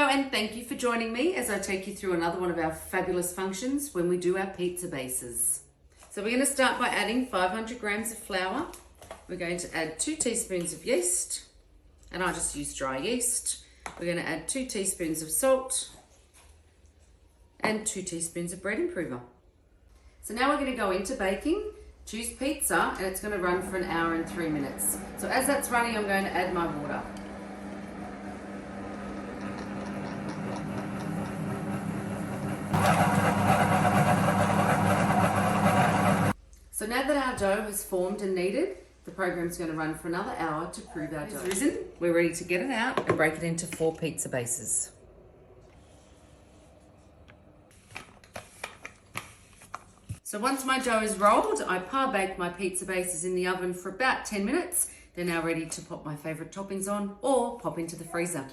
Hello and thank you for joining me as I take you through another one of our fabulous functions when we do our pizza bases. So we're going to start by adding 500 grams of flour. We're going to add 2 teaspoons of yeast, and I just use dry yeast. We're going to add 2 teaspoons of salt and 2 teaspoons of bread improver. So now we're going to go into baking. Choose pizza, and it's going to run for an hour and 3 minutes. So as that's running, I'm going to add my water. So now that our dough has formed and kneaded, the program's going to run for another hour to prove our dough is risen. We're ready to get it out and break it into 4 pizza bases. So once my dough is rolled, I par bake my pizza bases in the oven for about 10 minutes. They're now ready to pop my favorite toppings on or pop into the freezer.